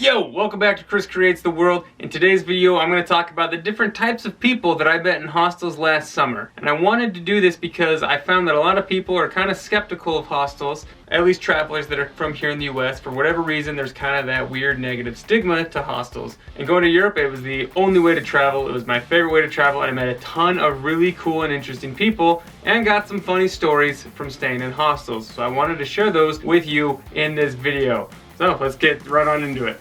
Yo, welcome back to Chris Creates the World. In today's video, I'm going to talk about the different types of people that I met in hostels last summer. And I wanted to do this because I found that a lot of people are kind of skeptical of hostels, at least travelers that are from here in the US. For whatever reason, there's kind of that weird negative stigma to hostels. And going to Europe, it was the only way to travel. It was my favorite way to travel, and I met a ton of really cool and interesting people and got some funny stories from staying in hostels. So I wanted to share those with you in this video. So let's get right on into it.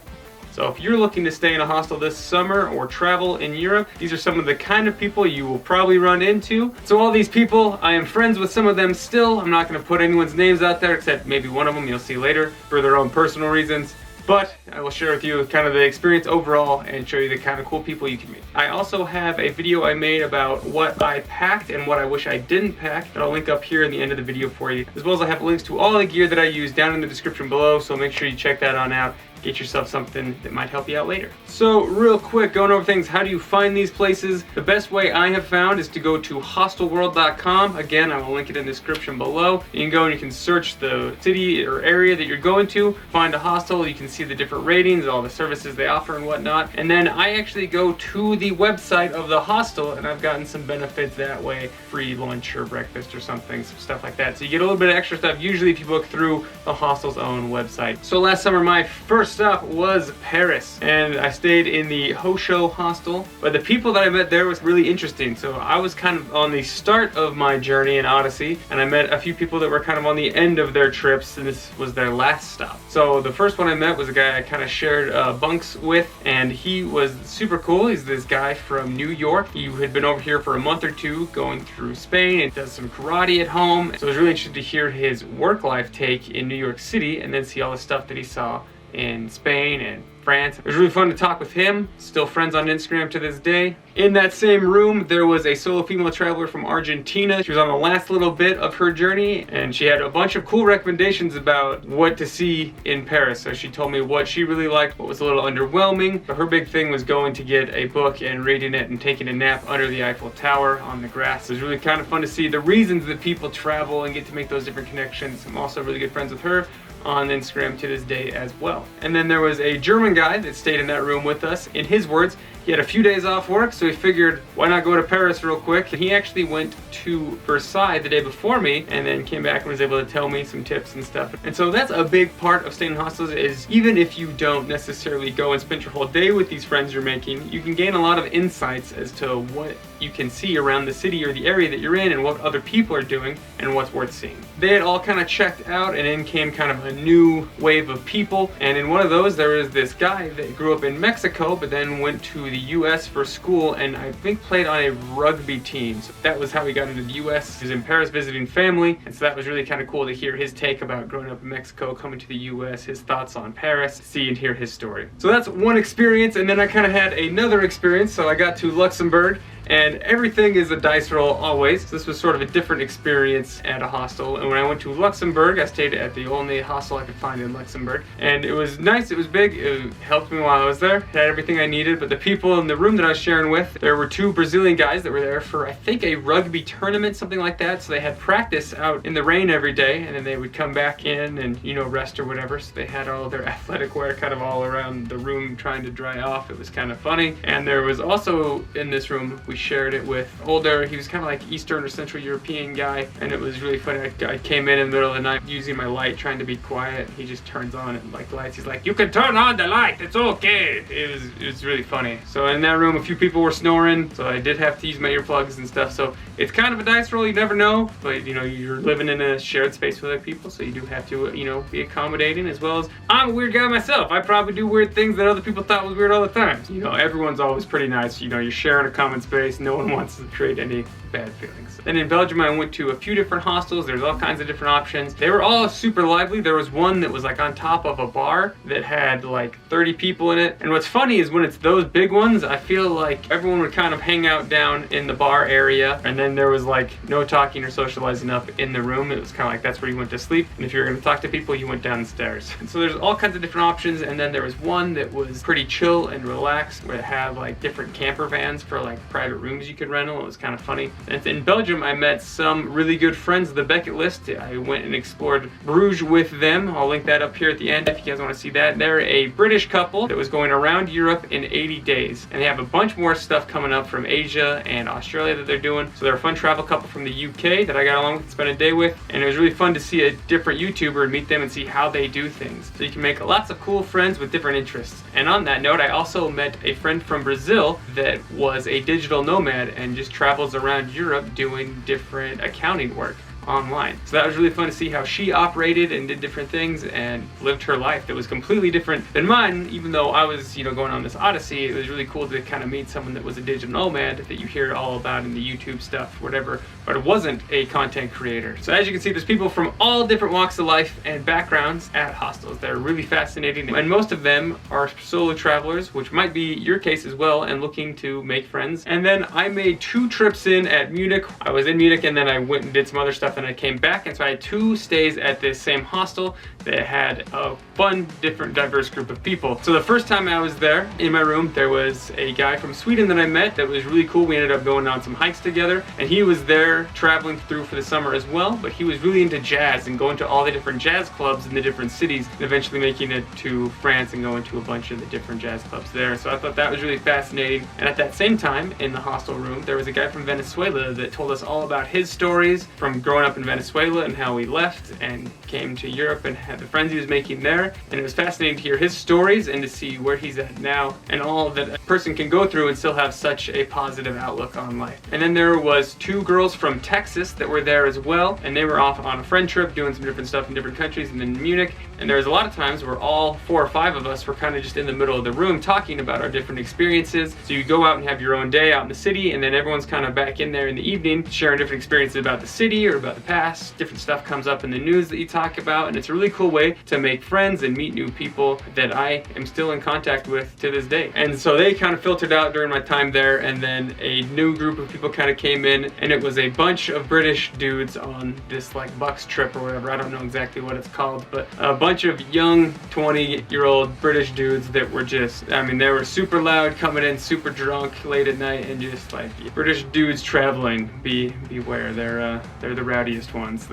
So if you're looking to stay in a hostel this summer or travel in Europe, these are some of the kind of people you will probably run into. So all these people, I am friends with some of them still. I'm not going to put anyone's names out there except maybe one of them you'll see later for their own personal reasons. But I will share with you kind of the experience overall and show you the kind of cool people you can meet. I also have a video I made about what I packed and what I wish I didn't pack that I'll link up here in the end of the video for you. As well as I have links to all the gear that I use down in the description below, so make sure you check that on out. Get yourself something that might help you out later. So real quick, going over things, how do you find these places? The best way I have found is to go to hostelworld.com. Again, I will link it in the description below. You can go and you can search the city or area that you're going to, find a hostel, you can see the different ratings, all the services they offer and whatnot. And then I actually go to the website of the hostel and I've gotten some benefits that way, free lunch or breakfast or something, some stuff like that. So you get a little bit of extra stuff usually if you book through the hostel's own website. So last summer, my first stop was Paris, and I stayed in the hostel, but the people that I met there was really interesting. So I was kind of on the start of my journey in Odyssey, and I met a few people that were kind of on the end of their trips, and this was their last stop. So the first one I met was a guy I kind of shared bunks with, and he was super cool. He's this guy from New York. He had been over here for a month or two going through Spain and does some karate at home. So it was really interesting to hear his work life take in New York City and then see all the stuff that he saw in Spain and France. It was really fun to talk with him. Still friends on Instagram to this day. In that same room, there was a solo female traveler from Argentina. She was on the last little bit of her journey, and she had a bunch of cool recommendations about what to see in Paris. So she told me what she really liked, what was a little underwhelming. But her big thing was going to get a book and reading it and taking a nap under the Eiffel Tower on the grass. It was really kind of fun to see the reasons that people travel and get to make those different connections. I'm also really good friends with her on Instagram to this day as well. And then there was a German guy that stayed in that room with us. In his words, he had a few days off work, so he figured, why not go to Paris real quick? And he actually went to Versailles the day before me and then came back and was able to tell me some tips and stuff. And so that's a big part of staying in hostels, is even if you don't necessarily go and spend your whole day with these friends you're making, you can gain a lot of insights as to what you can see around the city or the area that you're in and what other people are doing and what's worth seeing. They had all kind of checked out, and in came kind of a new wave of people. And in one of those, there was this guy that grew up in Mexico but then went to the US for school and I think played on a rugby team. So that was how he got into the US. He was in Paris visiting family, and so that was really kind of cool to hear his take about growing up in Mexico, coming to the US, his thoughts on Paris, see and hear his story. So that's one experience, and then I kind of had another experience. So I got to Luxembourg, and everything is a dice roll always. So this was sort of a different experience at a hostel. And when I went to Luxembourg, I stayed at the only hostel I could find in Luxembourg. And it was nice, it was big, it helped me while I was there. Had everything I needed, but the people in the room that I was sharing with, there were two Brazilian guys that were there for, I think, a rugby tournament, something like that. So they had practice out in the rain every day, and then they would come back in and, you know, rest or whatever. So they had all their athletic wear kind of all around the room trying to dry off. It was kind of funny. And there was also in this room, we shared it with older, he was kind of like Eastern or Central European guy, and it was really funny. I came in the middle of the night using my light, trying to be quiet. He just turns on it like lights. He's like, "You can turn on the light, it's okay." It was really funny. So in that room, a few people were snoring, so I did have to use my earplugs and stuff. So it's kind of a dice roll, you never know, but you know, you're living in a shared space with other people, so you do have to, you know, be accommodating, as well as I'm a weird guy myself. I probably do weird things that other people thought was weird all the time. You know, everyone's always pretty nice. You know, you're sharing a common space. No one wants to create any bad feelings. Then in Belgium, I went to a few different hostels. There's all kinds of different options. They were all super lively. There was one that was like on top of a bar that had like 30 people in it. And what's funny is when it's those big ones, ones, I feel like everyone would kind of hang out down in the bar area, and then there was like no talking or socializing up in the room. It was kind of like that's where you went to sleep, and if you were going to talk to people, you went downstairs. And so there's all kinds of different options, and then there was one that was pretty chill and relaxed, where it had like different camper vans for like private rooms you could rental. It was kind of funny. And in Belgium, I met some really good friends of the bucket list. I went and explored Bruges with them. I'll link that up here at the end if you guys want to see that. They're a British couple that was going around Europe in 80 days, and they have a bunch more stuff coming up from Asia and Australia that they're doing. So they're a fun travel couple from the UK that I got along with and spent a day with, and it was really fun to see a different YouTuber and meet them and see how they do things. So you can make lots of cool friends with different interests. And on that note, I also met a friend from Brazil that was a digital nomad and just travels around Europe doing different accounting work online. So that was really fun to see how she operated and did different things and lived her life that was completely different than mine. Even though I was, going on this odyssey, it was really cool to kind of meet someone that was a digital nomad that you hear all about in the YouTube stuff, whatever, but it wasn't a content creator. So as you can see, there's people from all different walks of life and backgrounds at hostels. They're really fascinating, and most of them are solo travelers, which might be your case as well, and looking to make friends. And then I made 2 trips in at Munich. I was in Munich, and then I went and did some other stuff, and I came back, and so I had 2 stays at this same hostel that had a fun, different, diverse group of people. So the first time I was there, in my room, there was a guy from Sweden that I met that was really cool. We ended up going on some hikes together, and he was there traveling through for the summer as well, but he was really into jazz and going to all the different jazz clubs in the different cities, and eventually making it to France and going to a bunch of the different jazz clubs there. So I thought that was really fascinating. And at that same time, in the hostel room, there was a guy from Venezuela that told us all about his stories from growing up in Venezuela and how he left and came to Europe and had the friends he was making there. And it was fascinating to hear his stories and to see where he's at now and all that a person can go through and still have such a positive outlook on life. And then there was 2 girls from Texas that were there as well, and they were off on a friend trip doing some different stuff in different countries and in Munich. And there was a lot of times where all 4 or 5 of us were kind of just in the middle of the room talking about our different experiences. So you go out and have your own day out in the city, and then everyone's kind of back in there in the evening sharing different experiences about the city or about the past. Different stuff comes up in the news that you talk about, and it's a really cool way to make friends and meet new people that I am still in contact with to this day. And so they kind of filtered out during my time there, and then a new group of people kind of came in, and it was a bunch of British dudes on this like Bucks trip or whatever. I don't know exactly what it's called, but a bunch of young 20-year-old British dudes that were just, they were super loud, coming in super drunk late at night, and just like British dudes traveling. Beware, they're the rowdiest ones.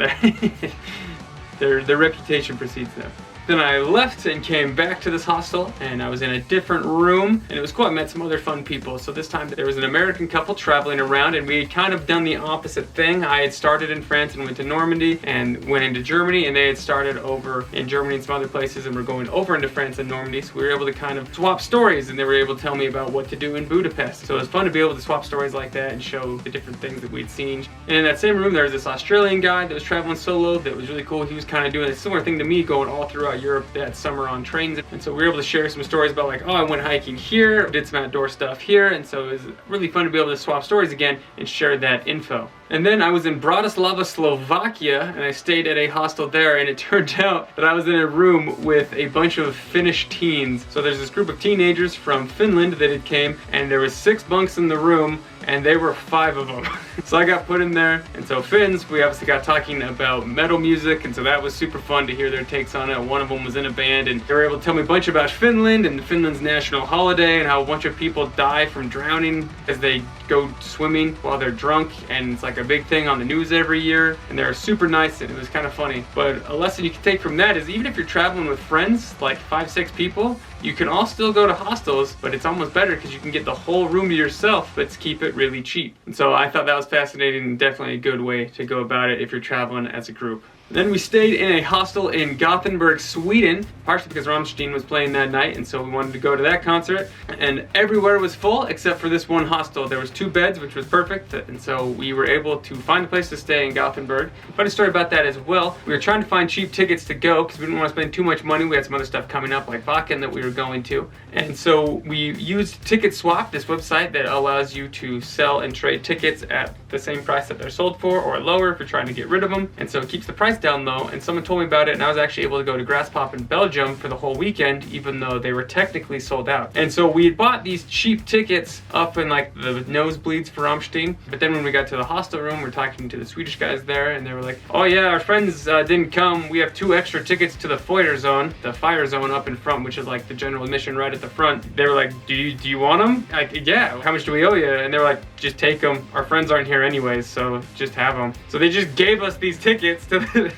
Their reputation precedes them. Then I left and came back to this hostel, and I was in a different room, and it was cool. I met some other fun people. So this time there was an American couple traveling around, and we had kind of done the opposite thing. I had started in France and went to Normandy and went into Germany, and they had started over in Germany and some other places and were going over into France and Normandy. So we were able to kind of swap stories, and they were able to tell me about what to do in Budapest. So it was fun to be able to swap stories like that and show the different things that we'd seen. And in that same room, there was this Australian guy that was traveling solo that was really cool. He was kind of doing a similar thing to me, going all throughout Europe that summer on trains. And so we were able to share some stories about like, oh, I went hiking here, did some outdoor stuff here. And so it was really fun to be able to swap stories again and share that info. And then I was in Bratislava, Slovakia, and I stayed at a hostel there, and it turned out that I was in a room with a bunch of Finnish teens. So there's this group of teenagers from Finland that had came, and there was 6 bunks in the room, and there were 5 of them. So I got put in there, and so Finns, we obviously got talking about metal music, and so that was super fun to hear their takes on it. One of them was in a band, and they were able to tell me a bunch about Finland and Finland's national holiday and how a bunch of people die from drowning as they go swimming while they're drunk, and it's like a big thing on the news every year, and they're super nice, and it was kind of funny. But a lesson you can take from that is even if you're traveling with friends, like 5-6 people, you can all still go to hostels, but it's almost better because you can get the whole room to yourself, but keep it really cheap. And so I thought that was fascinating and definitely a good way to go about it if you're traveling as a group. Then we stayed in a hostel in Gothenburg, Sweden, partially because Rammstein was playing that night, and so we wanted to go to that concert. And everywhere was full except for this one hostel. There was 2 beds, which was perfect, and so we were able to find a place to stay in Gothenburg. Funny story about that as well. We were trying to find cheap tickets to go because we didn't want to spend too much money. We had some other stuff coming up like Wacken that we were going to. And so we used Ticket Swap, this website that allows you to sell and trade tickets at the same price that they're sold for or lower if you're trying to get rid of them. And so it keeps the prices price down low, and someone told me about it, and I was actually able to go to Grasspop in Belgium for the whole weekend, even though they were technically sold out. And so we had bought these cheap tickets up in like the nosebleeds for Rammstein, but then when we got to the hostel room, we're talking to the Swedish guys there, and they were like, oh yeah, our friends didn't come. We have 2 extra tickets to the foyer zone, the fire zone up in front, which is like the general admission right at the front. They were like, do you want them? Like, yeah, how much do we owe you? And they were like, just take them. Our friends aren't here anyways, so just have them. So they just gave us these tickets to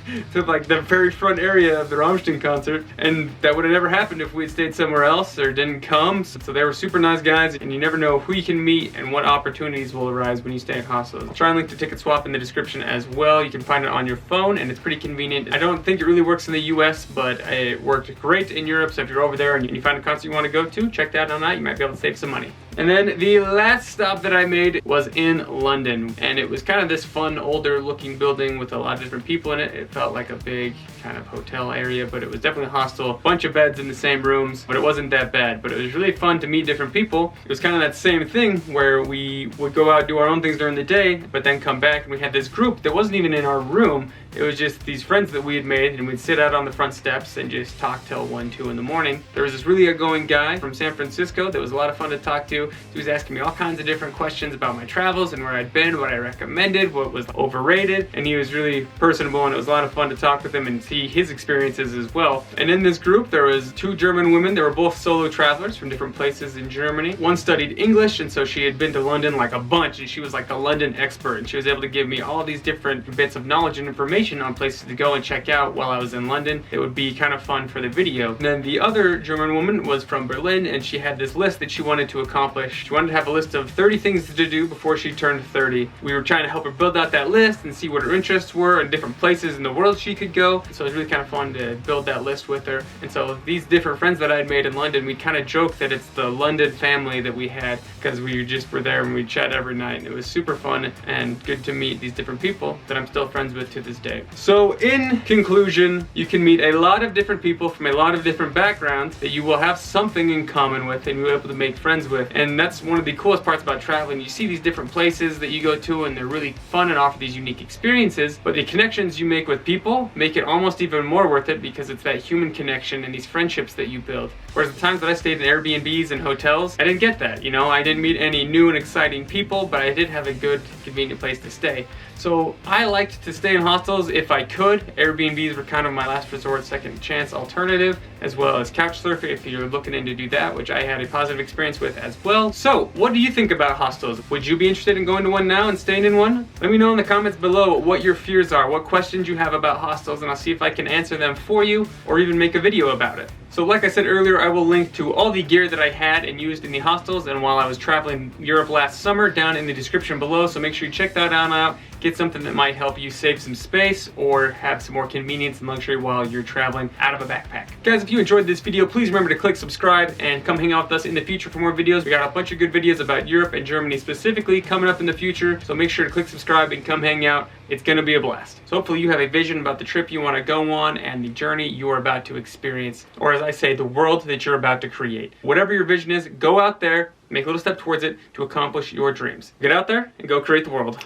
like the very front area of the Rammstein concert, and that would have never happened if we'd stayed somewhere else or didn't come. So they were super nice guys, and you never know who you can meet and what opportunities will arise when you stay in hostels. I'll try and link to Ticket Swap in the description as well. You can find it on your phone, and it's pretty convenient. I don't think it really works in the US, but it worked great in Europe, so if you're over there and you find a concert you want to go to, check that out. You might be able to save some money. And then the last stop that I made was in London, and it was kind of this fun, older looking building with a lot of different people in it. It felt like a big kind of hotel area, but it was definitely a hostel. Bunch of beds in the same rooms, but it wasn't that bad. But it was really fun to meet different people. It was kind of that same thing where we would go out, do our own things during the day, but then come back, and we had this group that wasn't even in our room. It was just these friends that we had made, and we'd sit out on the front steps and just talk till 1, 2 in the morning. There was this really outgoing guy from San Francisco that was a lot of fun to talk to. He was asking me all kinds of different questions about my travels and where I'd been, what I recommended, what was overrated, and he was really personable, and it was a lot of fun to talk with him and see his experiences as well. And in this group, there was 2 German women. They were both solo travelers from different places in Germany. One studied English, and so she had been to London like a bunch, and she was like the London expert, and she was able to give me all these different bits of knowledge and information on places to go and check out while I was in London. It would be kind of fun for the video. And then the other German woman was from Berlin, and she had this list that she wanted to accomplish. She wanted to have a list of 30 things to do before she turned 30. We were trying to help her build out that list and see what her interests were and different places in the world she could go. So it was really kind of fun to build that list with her. And so these different friends that I had made in London, we kind of joked that it's the London family that we had, because we just were there and we'd chat every night. And it was super fun and good to meet these different people that I'm still friends with to this day. So in conclusion, you can meet a lot of different people from a lot of different backgrounds that you will have something in common with and you're able to make friends with. And that's one of the coolest parts about traveling. You see these different places that you go to, and they're really fun and offer these unique experiences, but the connections you make with people make it almost even more worth it, because it's that human connection and these friendships that you build. Whereas the times that I stayed in Airbnbs and hotels, I didn't get that. You know, I didn't meet any new and exciting people, but I did have a good, convenient place to stay. So I liked to stay in hostels if I could. Airbnbs were kind of my last resort, second chance alternative, as well as Couchsurfing if you're looking in to do that, which I had a positive experience with as well. So what do you think about hostels? Would you be interested in going to one now and staying in one? Let me know in the comments below what your fears are, what questions you have about hostels, and I'll see if I can answer them for you or even make a video about it. So like I said earlier, I will link to all the gear that I had and used in the hostels and while I was traveling Europe last summer down in the description below, so make sure you check that out. Get something that might help you save some space or have some more convenience and luxury while you're traveling out of a backpack. Guys, if you enjoyed this video, please remember to click subscribe and come hang out with us in the future for more videos. We got a bunch of good videos about Europe and Germany specifically coming up in the future, so make sure to click subscribe and come hang out. It's gonna be a blast. So hopefully you have a vision about the trip you want to go on and the journey you are about to experience, or as I say, the world that you're about to create. Whatever your vision is, go out there, make a little step towards it to accomplish your dreams. Get out there and go create the world.